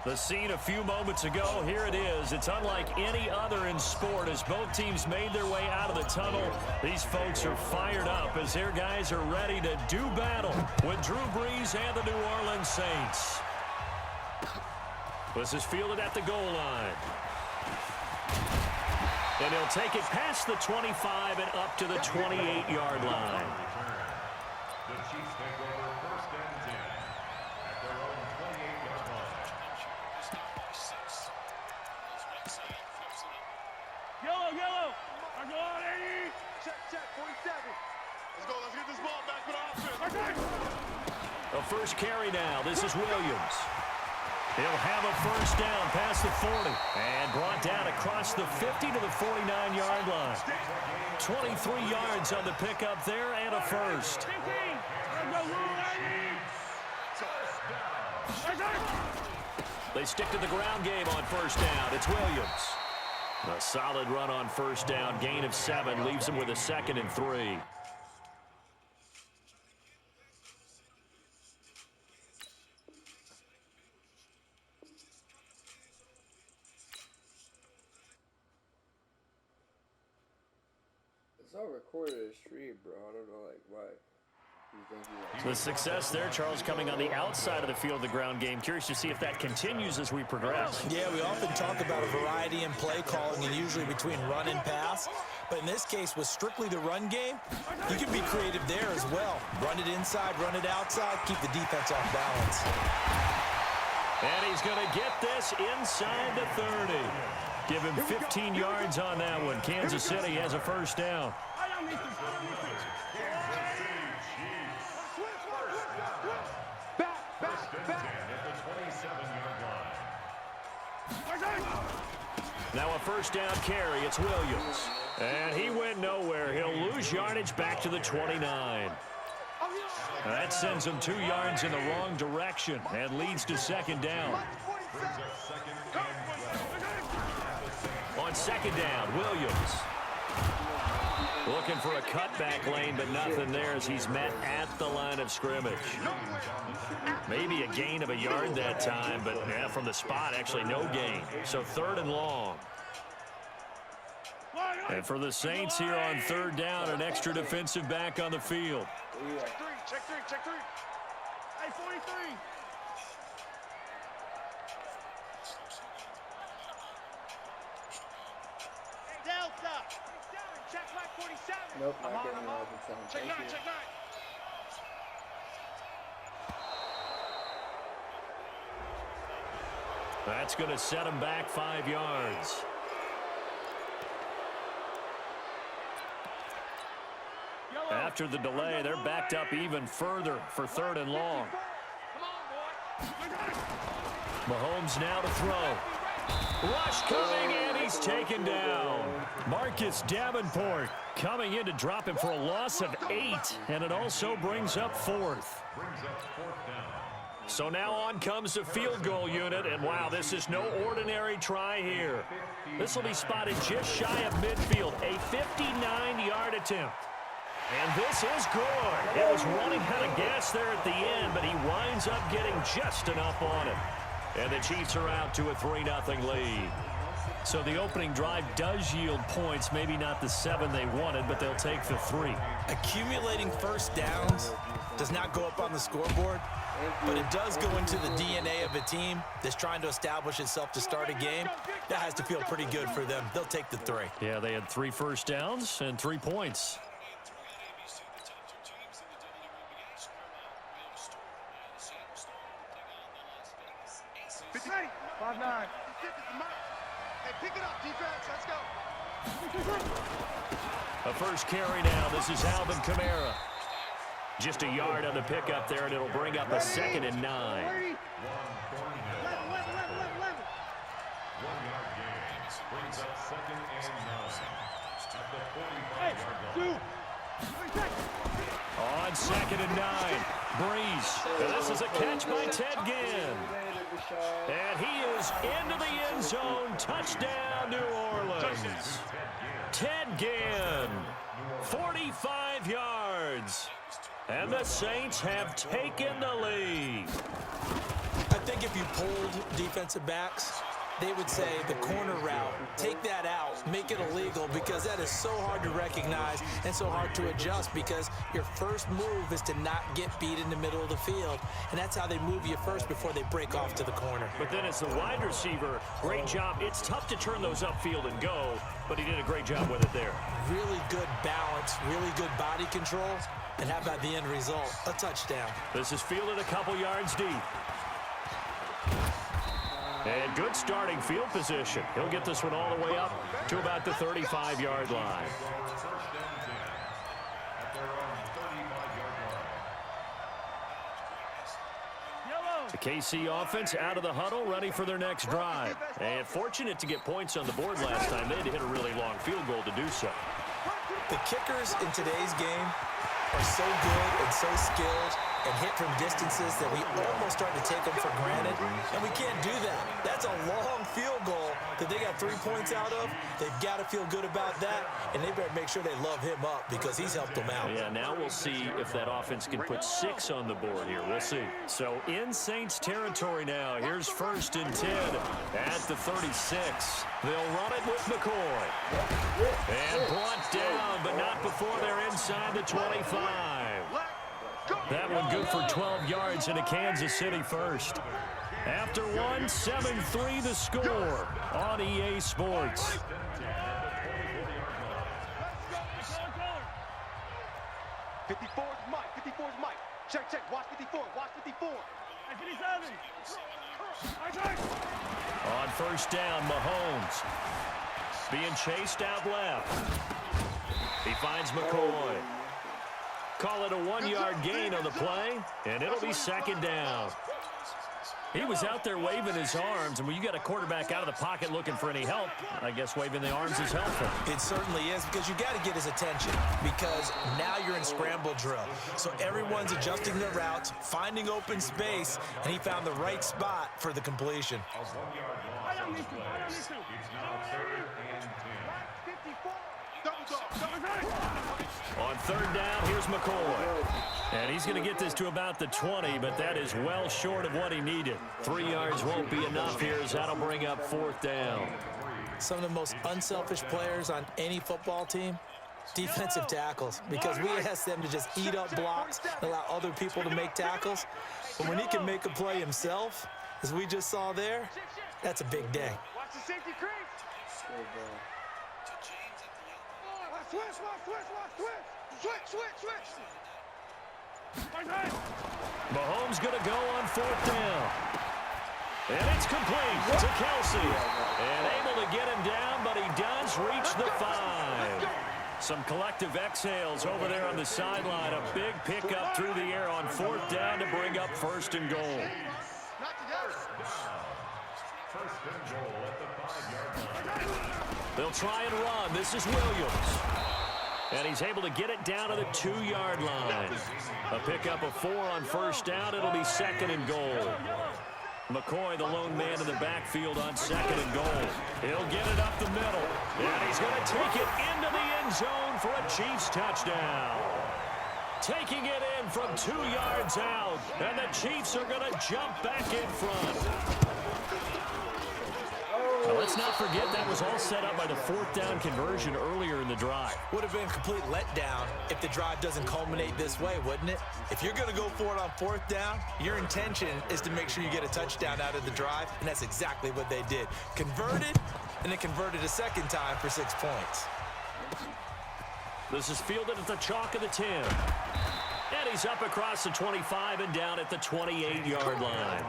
The scene a few moments ago, here it is. It's unlike any other in sport as both teams made their way out of the tunnel. These folks are fired up as their guys are ready to do battle with Drew Brees and the New Orleans Saints. This is fielded at the goal line. And he'll take it past the 25 and up to the 28-yard line. The Chiefs take over first and 10 at their own 28-yard line. Yellow. I go on, 80. Check, 47. Let's get this ball back with offense. A first carry now. This is Williams. He'll have a first down past the 40 and brought down across the 50 to the 49-yard line. 23 yards on the pickup there and a first. They stick to the ground game on first down. It's Williams. A solid run on first down. Gain of 7 leaves him with a 2nd and 3. It's all recorded as stream, bro. I don't know, like, why. The success there, Charles, coming on the outside of the field, the ground game. Curious to see if that continues as we progress. Yeah, we often talk about a variety in play calling and usually between run and pass. But in this case, with strictly the run game, you can be creative there as well. Run it inside, run it outside, keep the defense off balance. And he's going to get this inside the 30. Give him 15 yards on that one. Kansas City has a first down. Now a first down carry. It's Williams. And he went nowhere. He'll lose yardage back to the 29. That sends him 2 yards in the wrong direction and leads to second down. On second down, Williams. Looking for a cutback lane, but nothing there as he's met at the line of scrimmage. Maybe a gain of a yard that time, but yeah, from the spot, actually no gain. So 3rd and long. And for the Saints here on 3rd down, an extra defensive back on the field. Check three. Hey, 43. Delta. Check back 47. Nope, not I'm getting on. all the time. Check 9. That's going to set him back 5 yards. After the delay, they're backed up even further for 3rd and long. Mahomes now to throw. Rush coming, and he's taken down. Marcus Davenport coming in to drop him for a loss of 8, and it also brings up 4th. So now on comes the field goal unit, and wow, this is no ordinary try here. This will be spotted just shy of midfield, a 59-yard attempt. And this is good. It was running out of gas there at the end, but he winds up getting just enough on it. And the Chiefs are out to a 3-0 lead. So the opening drive does yield points, maybe not the 7 they wanted, but they'll take the 3. Accumulating first downs does not go up on the scoreboard, but it does go into the DNA of a team that's trying to establish itself to start a game. That has to feel pretty good for them. They'll take the 3. Yeah, they had 3 first downs and 3 points. Ready. 5-9. Hey, pick it up, defense. Let's go. A first carry now. This is Alvin Kamara. Just a yard on the pickup there, and it'll bring up a 2nd and 9. 1 yard gain. Brings up 2nd and 9 at the 45-yard line. On 2nd and 9, Brees. And this is a catch by Ted Ginn. And he is into the end zone. Touchdown, New Orleans. Ted Ginn, 45 yards. And the Saints have taken the lead. I think think if you polled defensive backs, they would say the corner route, take that out, make it illegal, because that is so hard to recognize and so hard to adjust, because your first move is to not get beat in the middle of the field, and that's how they move you first before they break off to the corner. But then as the wide receiver, great job. It's tough to turn those upfield and go, but he did a great job with it there. Really good balance, really good body control, and how about the end result? A touchdown. This is fielded a couple yards deep. And good starting field position. He'll get this one all the way up to about the 35-yard line. The KC offense out of the huddle, ready for their next drive. And fortunate to get points on the board last time. They had to hit a really long field goal to do so. The kickers in today's game are so good and so skilled and hit from distances that we almost start to take them for granted, and we can't do that. That's a long field goal that they got 3 points out of. They've got to feel good about that, and they better make sure they love him up because he's helped them out. Yeah, now we'll see if that offense can put 6 on the board here. We'll see. So in Saints territory now. Here's 1st and 10 at the 36. They'll run it with McCoy. And brought down, but not before they're inside the 25. That one good for 12 yards into Kansas City first. After one, 7-3 the score on EA Sports. Check. Watch 54. Watch 54. 57. On 1st down, Mahomes. Being chased out left. He finds McCoy. Call it a 1-yard gain on the play, and it'll be 2nd down. He was out there waving his arms, and when you got a quarterback out of the pocket looking for any help, I guess waving the arms is helpful. It certainly is, because you got to get his attention, because now you're in scramble drill. So everyone's adjusting their routes, finding open space, and he found the right spot for the completion. On 3rd down, here's McCoy. And he's going to get this to about the 20, but that is well short of what he needed. 3 yards won't be enough here, as that'll bring up 4th down. Some of the most unselfish players on any football team, defensive tackles, because we ask them to just eat up blocks and allow other people to make tackles. But when he can make a play himself, as we just saw there, that's a big day. Watch the safety creep. Switch. Mahomes going to go on 4th down. And it's complete to Kelsey. And able to get him down, but he does reach the 5. Some collective exhales over there on the sideline. A big pickup through the air on 4th down to bring up 1st and goal. They'll try and run. This is Williams. And he's able to get it down to the 2-yard line. A pickup of 4 on 1st down. It'll be 2nd and goal. McCoy, the lone man in the backfield on 2nd and goal. He'll get it up the middle. And he's going to take it into the end zone for a Chiefs touchdown. Taking it in from 2 yards out. And the Chiefs are going to jump back in front. Now, let's not forget that was all set up by the 4th down conversion earlier in the drive. Would have been a complete letdown if the drive doesn't culminate this way, wouldn't it? If you're going to go for it on 4th down, your intention is to make sure you get a touchdown out of the drive, and that's exactly what they did. Converted, and then converted a 2nd time for 6 points. This is fielded at the chalk of the 10. And he's up across the 25 and down at the 28-yard line.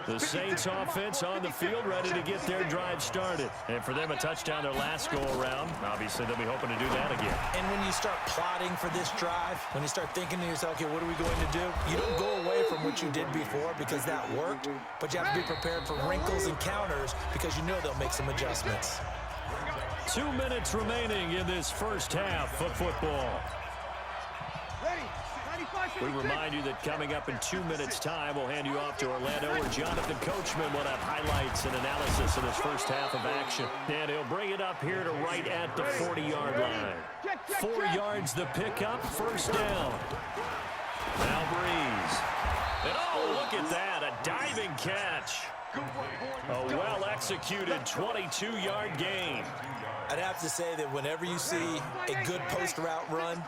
The Saints offense on the field, ready to get their drive started. And for them, a touchdown their last go-around. Obviously, they'll be hoping to do that again. And when you start plotting for this drive, when you start thinking to yourself, okay, what are we going to do? You don't go away from what you did before because that worked, but you have to be prepared for wrinkles and counters because you know they'll make some adjustments. 2 minutes remaining in this first half of football. We remind you that coming up in 2 minutes' time, we'll hand you off to Orlando, where Jonathan Coachman will have highlights and analysis of this first half of action. And he'll bring it up here to right at the 40-yard line. 4 yards the pickup, 1st down. Now Breeze. And look at that, a diving catch. A well-executed 22-yard gain. I'd have to say that whenever you see a good post route run,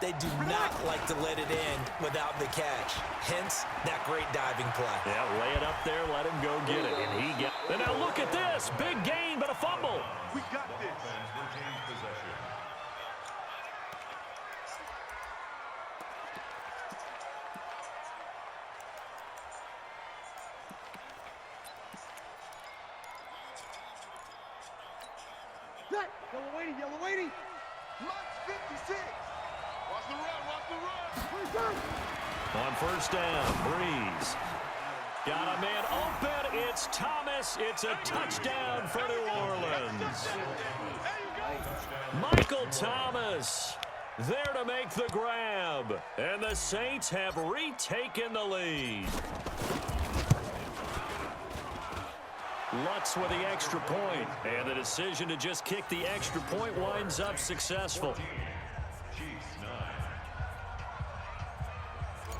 they do not like to let it end without the catch. Hence, that great diving play. Yeah, lay it up there, let him go get it. And he got. And now look at this. Big gain, but a fumble. We got this. Retains possession. Yellow waiting, yellow waiting. Mike's 56. Watch the run, watch the run. On first down, Breeze. Got a man open. It's Thomas. It's a touchdown for New Orleans. Michael Thomas there to make the grab. And the Saints have retaken the lead. Lutz with the extra point, and the decision to just kick the extra point winds up successful. Chiefs 9.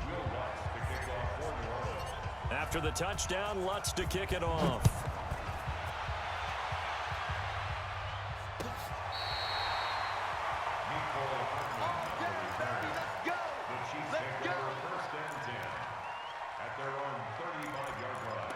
Will Lutz to kick off for New Orleans. After the touchdown, Lutz to kick it off. The Chiefs take over first and 10 at their own 35-yard line.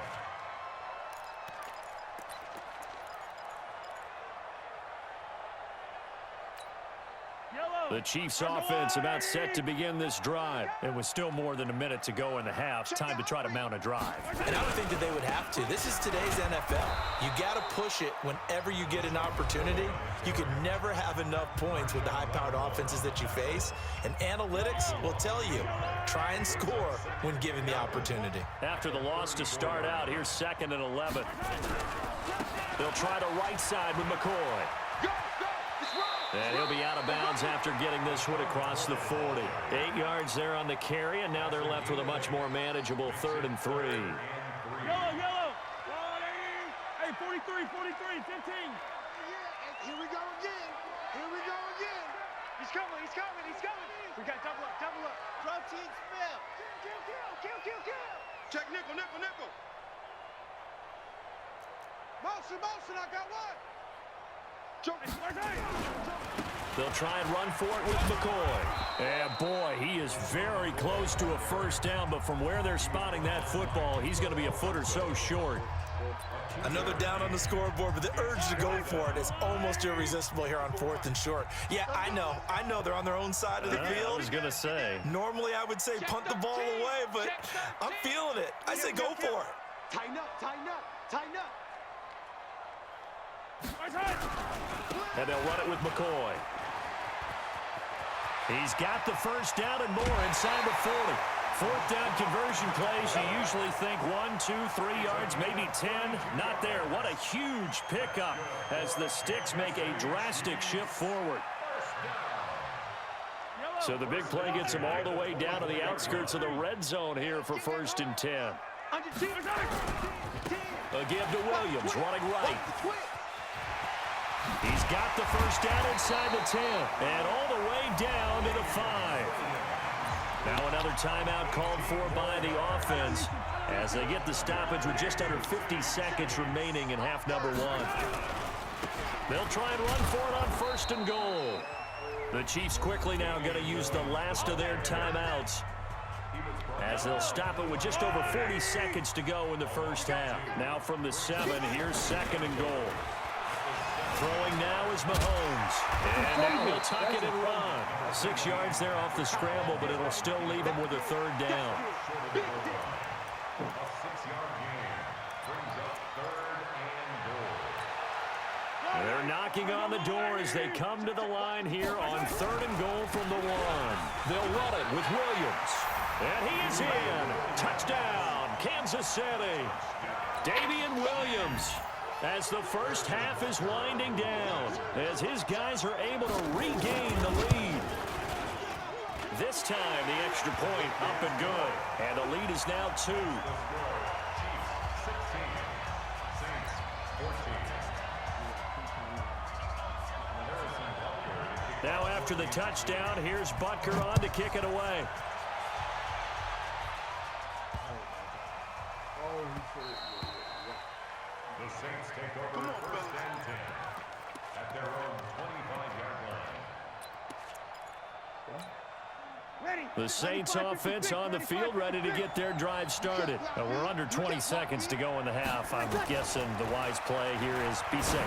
The Chiefs offense about set to begin this drive. And with still more than a minute to go in the half, it's time to try to mount a drive. And I don't think that they would have to. This is today's NFL. You got to push it whenever you get an opportunity. You can never have enough points with the high-powered offenses that you face. And analytics will tell you, try and score when given the opportunity. After the loss to start out, here's 2nd and 11. They'll try the right side with McCoy. And he'll be out of bounds after getting this one across the 40. 8 yards there on the carry, and now they're left with a much more manageable 3rd and 3. Yellow, yellow. Hey, 43, 43, 15. Here we go again. Here we go again. He's coming, he's coming, he's coming. We got double up, double up. Protein spell. Kill. Check nickel, nickel, nickel. Motion, I got one. They'll try and run for it with McCoy. And boy, he is very close to a first down, but from where they're spotting that football, he's going to be a foot or so short. Another down on the scoreboard, but the urge to go for it is almost irresistible here on 4th and short. Yeah, I know they're on their own side of the field. I was going to say. Normally, I would say punt the ball away, but I'm feeling it. I say go for it. Tighten up. And they'll run it with McCoy. He's got the first down and more inside the 40. 4th down conversion plays, you usually think 1, 2, 3 yards, maybe 10. Not there. What a huge pickup as the Sticks make a drastic shift forward. So the big play gets them all the way down to the outskirts of the red zone here for 1st and 10. A give to Williams, running right. He's got the first down inside the 10 and all the way down to the 5. Now another timeout called for by the offense as they get the stoppage with just under 50 seconds remaining in half number 1. They'll try and run for it on 1st and goal. The Chiefs quickly now going to use the last of their timeouts as they'll stop it with just over 40 seconds to go in the first half. Now from the 7, here's 2nd and goal. Throwing now is Mahomes. And now he'll tuck it and run. 6 yards there off the scramble, but it'll still leave him with a 3rd down. A 6-yard gain brings up 3rd and goal. They're knocking on the door as they come to the line here on 3rd and goal from the 1. They'll run it with Williams. And he is in. Touchdown, Kansas City. Damian Williams. As the first half is winding down, as his guys are able to regain the lead. This time, the extra point up and good, and the lead is now 2. Chiefs 16, Saints 14. Now after the touchdown, here's Butker on to kick it away. The Saints take over first and 10 at their own 25-yard line. The Saints offense on the field, ready to get their drive started. We're under 20 seconds to go in the half. I'm guessing the wise play here is be safe.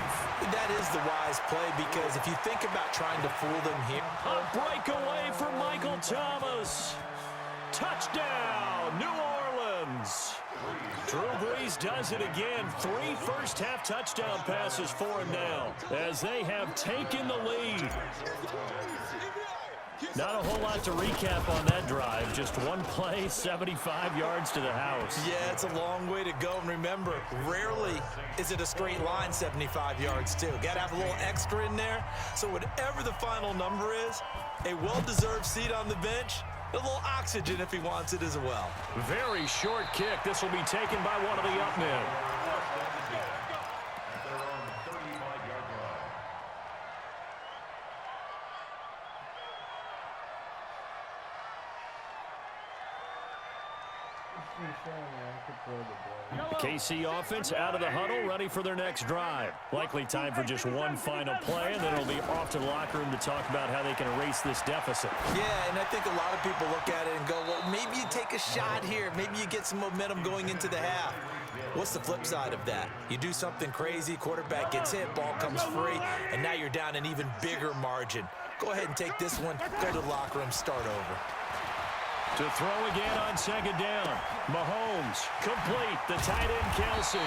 That is the wise play, because if you think about trying to fool them here. A breakaway for Michael Thomas. Touchdown, New Orleans. Drew Brees does it again. 3 first-half touchdown passes for him now as they have taken the lead. Not a whole lot to recap on that drive. Just one play, 75 yards to the house. Yeah, it's a long way to go. And remember, rarely is it a straight line 75 yards, too. Got to have a little extra in there. So whatever the final number is, a well-deserved seat on the bench, a little oxygen if he wants it as well. Very short kick. This will be taken by one of the up men. The KC offense out of the huddle, ready for their next drive. Likely time for just one final play, and then it'll be off to the locker room to talk about how they can erase this deficit. Yeah, and I think a lot of people look at it and go, well, maybe you take a shot here. Maybe you get some momentum going into the half. What's the flip side of that? You do something crazy, quarterback gets hit, ball comes free, and now you're down an even bigger margin. Go ahead and take this one, go to the locker room, start over. To throw again on second down. Mahomes, complete, the tight end Kelsey.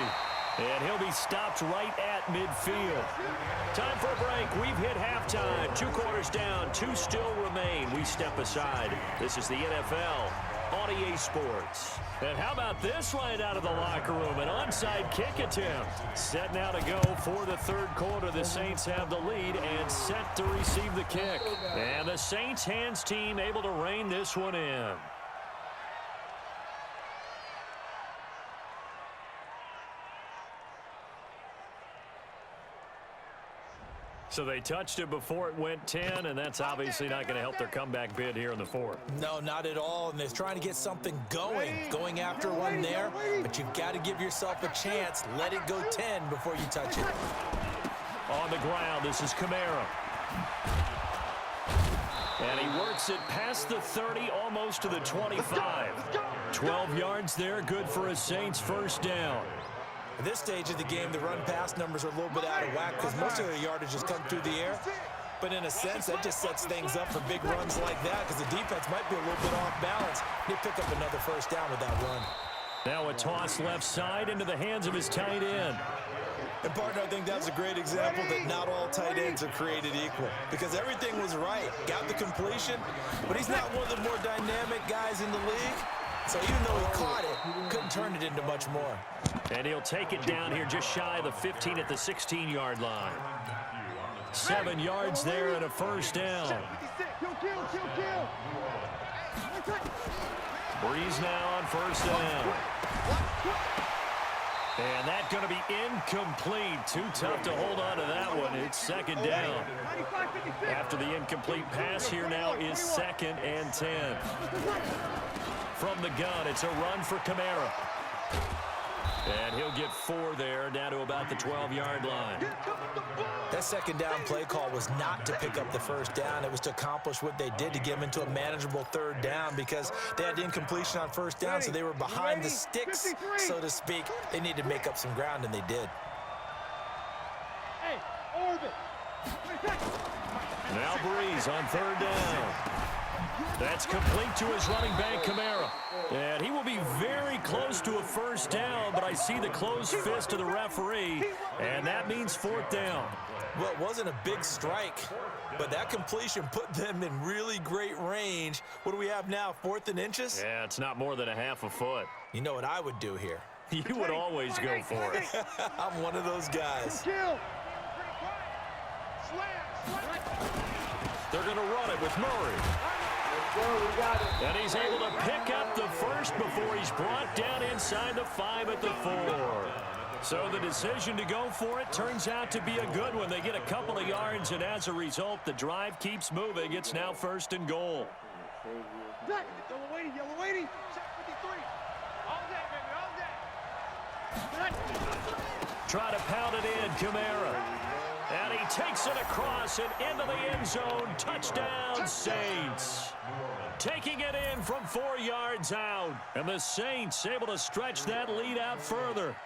And he'll be stopped right at midfield. Time for a break. We've hit halftime. 2 quarters down, 2 still remain. We step aside. This is the NFL on EA Sports. And how about this right out of the locker room? An onside kick attempt. Set now to go for the third quarter. The Saints have the lead and set to receive the kick. And the Saints hands team able to rein this one in. So they touched it before it went 10, and that's obviously not going to help their comeback bid here in the fourth. No, not at all, and they're trying to get something going after one there, but you've got to give yourself a chance. Let it go 10 before you touch it. On the ground, this is Kamara. And he works it past the 30, almost to the 25. 12 yards there, good for a Saints first down. At this stage of the game, the run-pass numbers are a little bit out of whack because most of the yardage has come through the air. But in a sense, that just sets things up for big runs like that because the defense might be a little bit off balance. They pick up another first down with that run. Now a toss left side into the hands of his tight end. And, partner, I think that's a great example that not all tight ends are created equal because everything was right. Got the completion, but he's not one of the more dynamic guys in the league. So even though he caught it, couldn't turn it into much more. And he'll take it down here just shy of the 15 at the 16-yard line. 7 yards there and a first down. Breeze now on first down. And that's going to be incomplete. Too tough to hold on to that one. It's second down. After the incomplete pass, here now is 2nd and 10. From the gun, it's a run for Kamara. And he'll get 4 there, down to about the 12-yard line. That second down play call was not to pick up the first down. It was to accomplish what they did to get them into a manageable third down because they had incompletion on first down, so they were behind the sticks, so to speak. They needed to make up some ground, and they did. Now Breeze on third down. That's complete to his running back, Kamara. And he will be very close to a first down, but I see the closed fist of the referee, and that means 4th down. Well, it wasn't a big strike, but that completion put them in really great range. What do we have now, 4th and inches? Yeah, it's not more than a half a foot. You know what I would do here? You would always go for it. I'm one of those guys. They're going to run it with Murray. And he's able to pick up the first before he's brought down inside the 5 at the 4. So the decision to go for it turns out to be a good one. They get a couple of yards, and as a result, the drive keeps moving. It's now 1st and goal. Yellow waiting, yellow waiting. Set 53. All day, baby, all day. try to pound it in, Kamara. And he takes it across and into the end zone. Touchdown, Saints. Taking it in from 4 yards out. And the Saints able to stretch that lead out further.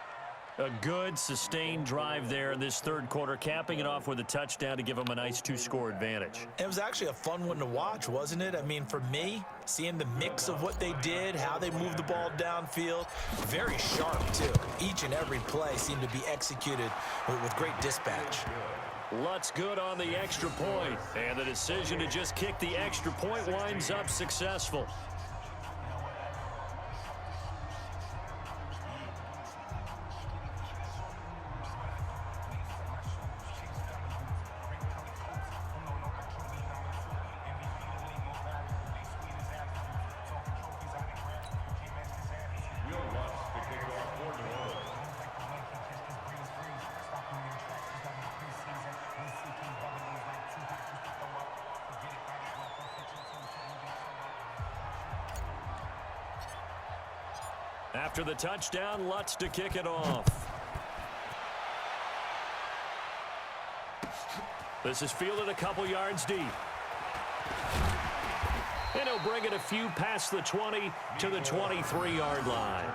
A good, sustained drive there in this third quarter, capping it off with a touchdown to give them a nice 2-score advantage. It was actually a fun one to watch, wasn't it? I mean, for me, seeing the mix of what they did, how they moved the ball downfield, very sharp, too. Each and every play seemed to be executed with great dispatch. Lutz good on the extra point, and the decision to just kick the extra point winds up successful. After the touchdown, Lutz to kick it off. This is fielded a couple yards deep. And he'll bring it a few past the 20 to the 23-yard line.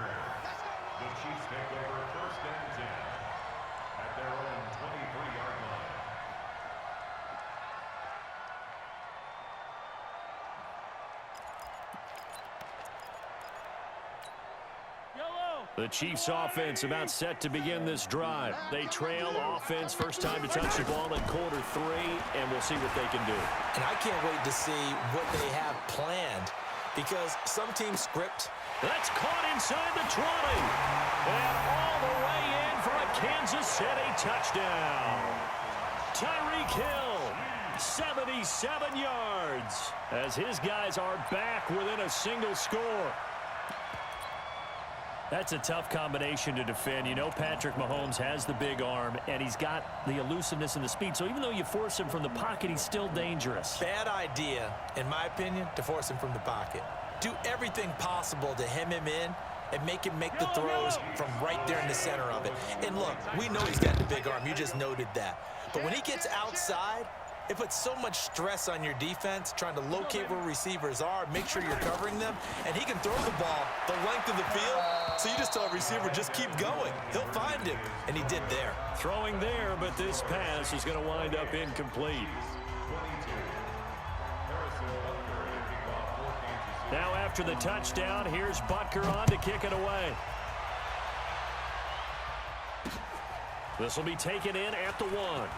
The Chiefs take over first and 10 at their own 23-yard line. The Chiefs offense about set to begin this drive. They trail offense, first time to touch the ball in quarter 3, and we'll see what they can do. And I can't wait to see what they have planned, because some teams script. That's caught inside the 20. And all the way in for a Kansas City touchdown. Tyreek Hill, 77 yards, as his guys are back within a single score. That's a tough combination to defend. You know Patrick Mahomes has the big arm, and he's got the elusiveness and the speed. So even though you force him from the pocket, he's still dangerous. Bad idea, in my opinion, to force him from the pocket. Do everything possible to hem him in and make him make the throws from right there in the center of it. And look, we know he's got the big arm. You just noted that. But when he gets outside, it puts so much stress on your defense trying to locate where receivers are, make sure you're covering them, and he can throw the ball the length of the field. So you just tell a receiver, just keep going. He'll find him, and he did there. Throwing there, but this pass is going to wind up incomplete. Now after the touchdown, here's Butker on to kick it away. This will be taken in at the 1.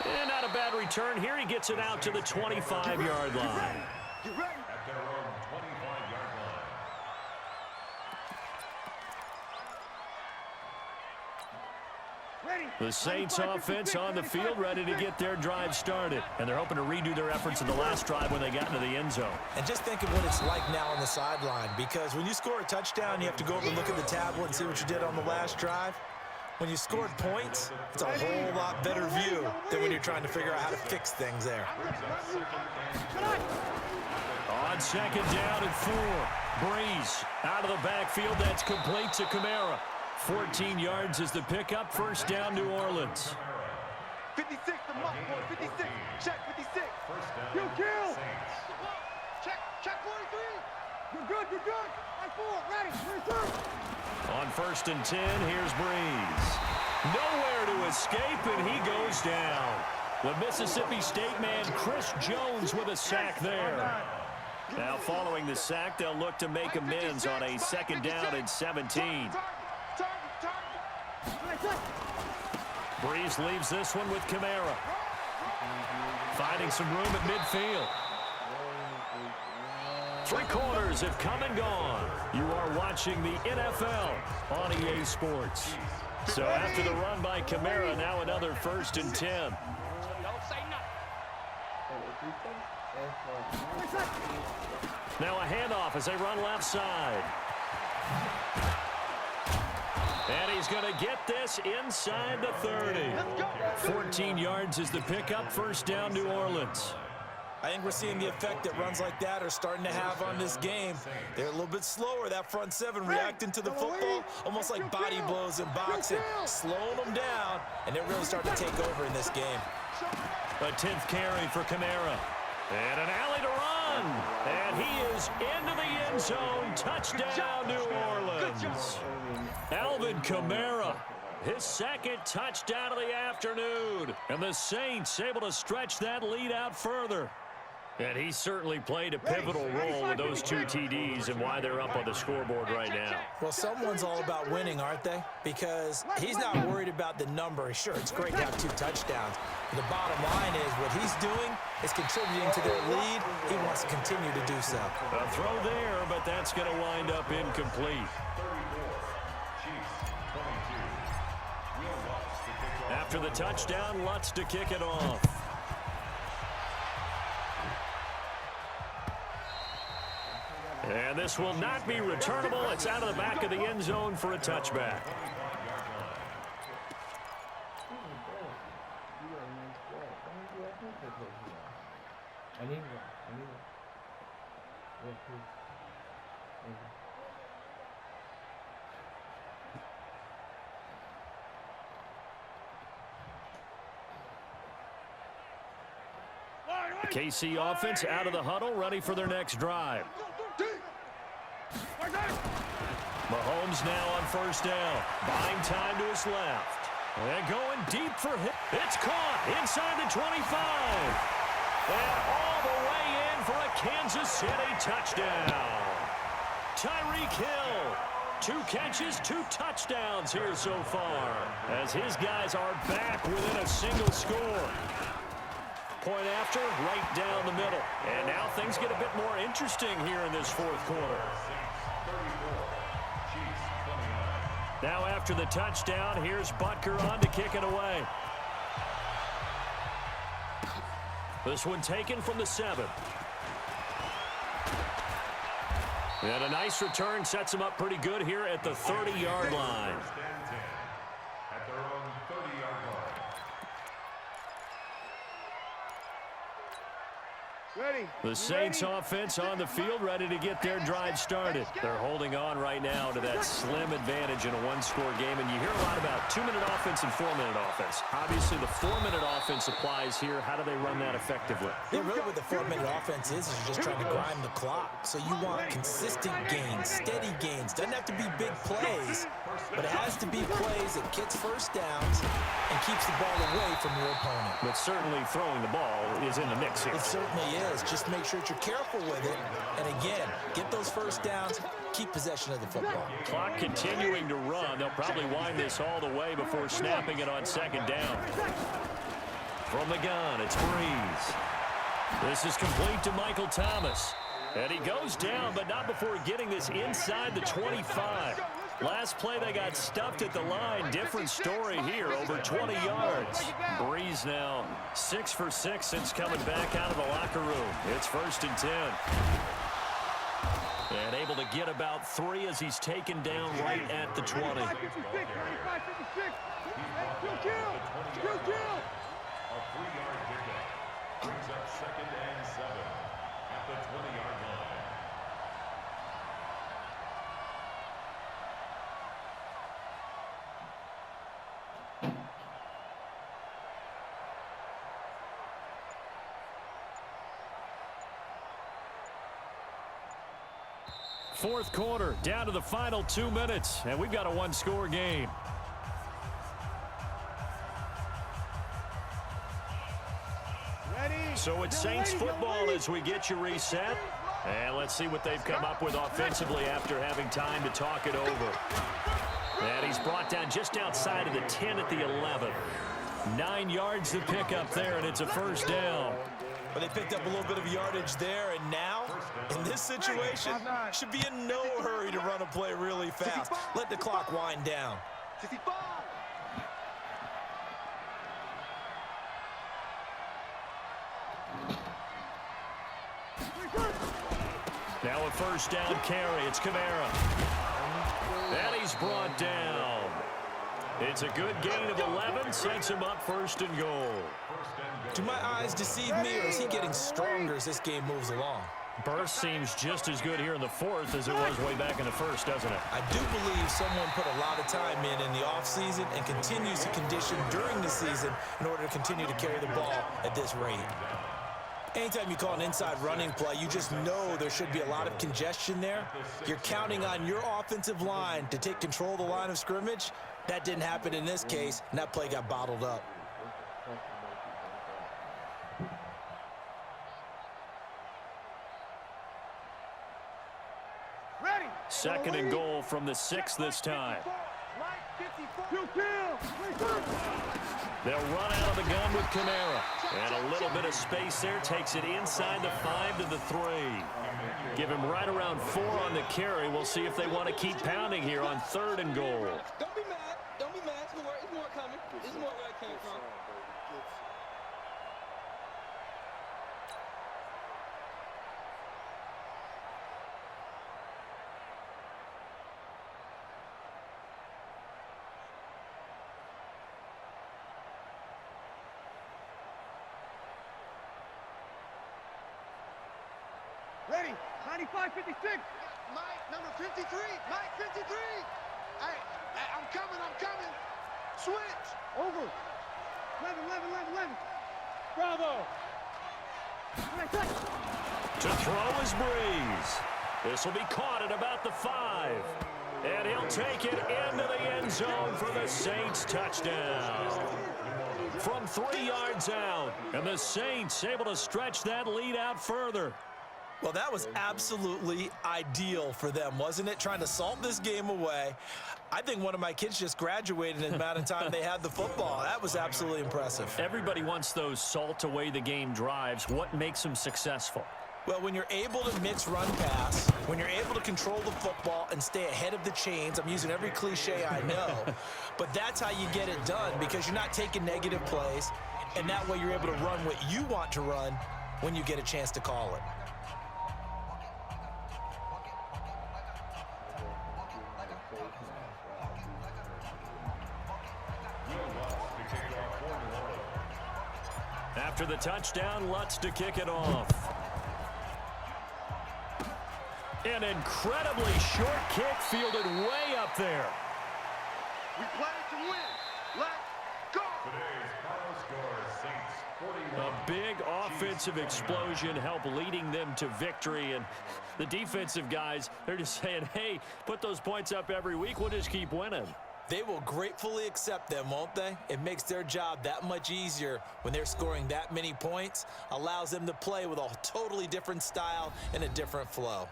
And not a bad return here. He gets it out to the 25-yard line. At their own 25-yard line. The Saints offense on the field, ready to get their drive started. And they're hoping to redo their efforts in the last drive when they got into the end zone. And just think of what it's like now on the sideline, because when you score a touchdown, you have to go over and look at the tablet and see what you did on the last drive. When you scored points, it's a whole lot better view than when you're trying to figure out how to fix things there. On second down and 4. Breeze out of the backfield. That's complete to Kamara. 14 yards is the pickup. First down, New Orleans. 56, the mark, 56. Check 56. You kill. Check 43. You're good, you're good. Line 4, ready, 23. On first and 10, here's Breeze. Nowhere to escape, and he goes down. The Mississippi State man, Chris Jones, with a sack there. Now following the sack, they'll look to make amends on a second down and 17. Breeze leaves this one with Kamara. Finding some room at midfield. 3 quarters have come and gone. You are watching the NFL on EA Sports. So after the run by Kamara, now another first and 10. Now a handoff as they run left side. And he's going to get this inside the 30. 14 yards is the pickup. First down, New Orleans. I think we're seeing the effect that runs like that are starting to have on this game. They're a little bit slower, that front seven, reacting to the football, almost like body blows in boxing, slowing them down, and they're really starting to take over in this game. A 10th carry for Kamara. And an alley to run. And he is into the end zone. Touchdown, New Orleans. Alvin Kamara, his second touchdown of the afternoon. And the Saints able to stretch that lead out further. And he certainly played a pivotal role with those 2 TDs and why they're up on the scoreboard right now. Well, someone's all about winning, aren't they? Because he's not worried about the number. Sure, it's great to have 2 touchdowns. But the bottom line is what he's doing is contributing to their lead. He wants to continue to do so. A throw there, but that's going to wind up incomplete. After the touchdown, Lutz to kick it off. And this will not be returnable. It's out of the back of the end zone for a touchback. The KC offense out of the huddle, ready for their next drive. Mahomes now on first down. Buying time to his left. And going deep for him. It's caught inside the 25. And all the way in for a Kansas City touchdown. Tyreek Hill. 2 catches, 2 touchdowns here so far. As his guys are back within a single score. Point after, right down the middle. And now things get a bit more interesting here in this 4th quarter. Now after the touchdown, here's Butker on to kick it away. This one taken from the 7. And a nice return sets him up pretty good here at the 30-yard line. At their own 30-yard line. Ready. The Saints offense on the field, ready to get their drive started. They're holding on right now to that slim advantage in a 1-score game. And you hear a lot about 2-minute offense and 4-minute offense. Obviously, the 4-minute offense applies here. How do they run that effectively? Yeah, really what the 4-minute offense is you're just trying to grind the clock. So you want consistent gains, steady gains. Doesn't have to be big plays, but it has to be plays that gets first downs and keeps the ball away from your opponent. But certainly throwing the ball is in the mix here. It certainly is. Just make sure that you're careful with it. And again, get those first downs, keep possession of the football. Clock continuing to run. They'll probably wind this all the way before snapping it on 2nd down. From the gun, it's Breeze. This is complete to Michael Thomas. And he goes down, but not before getting this inside the 25. Last play, they got stuffed at the line. Different story here, over 20 yards. Breeze now 6 for 6 since coming back out of the locker room. It's 1st and 10. And able to get about 3 as he's taken down right at the 20. 55, 56, 55, 56. Kill. A 3-yard pickup brings up 2nd and 7 at the 20-yard line. Fourth quarter, down to the final 2 minutes, and we've got a 1-score game. So it's Saints football as we get you reset. And let's see what they've come up with offensively after having time to talk it over. And he's brought down just outside of the 10 at the 11. 9 yards to pick up there, and it's a first down. But they picked up a little bit of yardage there, and now, in this situation, should be in no hurry to run a play really fast. Let the clock wind down. Now a first down carry. It's Kamara. And he's brought down. It's a good gain of 11, sets him up 1st and goal. Do my eyes deceive me, or is he getting stronger as this game moves along? Burst seems just as good here in the 4th as it was way back in the 1st, doesn't it? I do believe someone put a lot of time in the offseason and continues to condition during the season in order to continue to carry the ball at this rate. Anytime you call an inside running play, you just know there should be a lot of congestion there. You're counting on your offensive line to take control of the line of scrimmage. That didn't happen in this case, and that play got bottled up. Ready. 2nd and goal from the 6 this time. They'll run out of the gun with Kamara. And a little bit of space there takes it inside the 5 to the 3. Give him right around 4 on the carry. We'll see if they want to keep pounding here on 3rd and goal. Don't be mad. Don't be mad. It's more coming. It's more where I came from. Ready. 95, 56. Mike, number 53. Mike, 53. Hey, I'm coming. Switch. Over. 11. Bravo. To throw is Breeze. This will be caught at about the 5. And he'll take it into the end zone for the Saints touchdown. From 3 yards out. And the Saints able to stretch that lead out further. Well, that was absolutely ideal for them, wasn't it? Trying to salt this game away. I think one of my kids just graduated in the amount of time they had the football. That was absolutely impressive. Everybody wants those salt away the game drives. What makes them successful? Well, when you're able to mix run pass, when you're able to control the football and stay ahead of the chains, I'm using every cliche I know, but that's how you get it done because you're not taking negative plays, and that way you're able to run what you want to run when you get a chance to call it. After the touchdown, Lutz to kick it off. An incredibly short kick fielded way up there. We play to win. Let's go. Today's final score, Saints 41. A big offensive explosion helped leading them to victory. And the defensive guys, they're just saying, hey, put those points up every week. We'll just keep winning. They will gratefully accept them, won't they? It makes their job that much easier when they're scoring that many points, allows them to play with a totally different style and a different flow.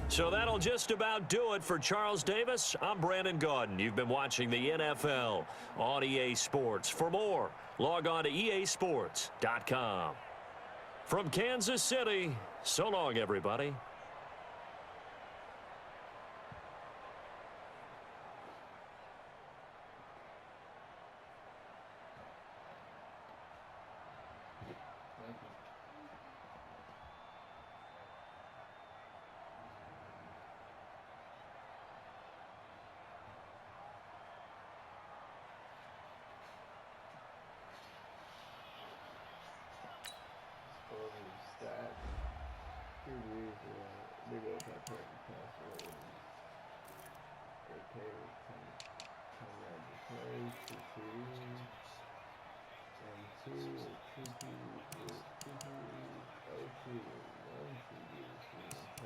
So that'll just about do it for Charles Davis. I'm Brandon Gaudin. You've been watching the NFL on EA Sports. For more, log on to easports.com. From Kansas City, so long, everybody.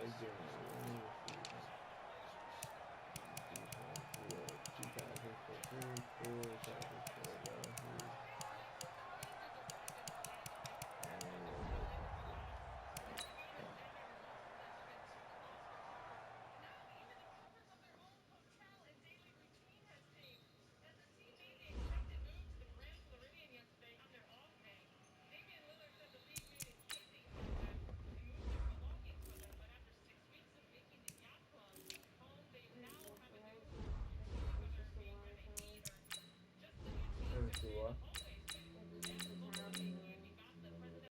Again.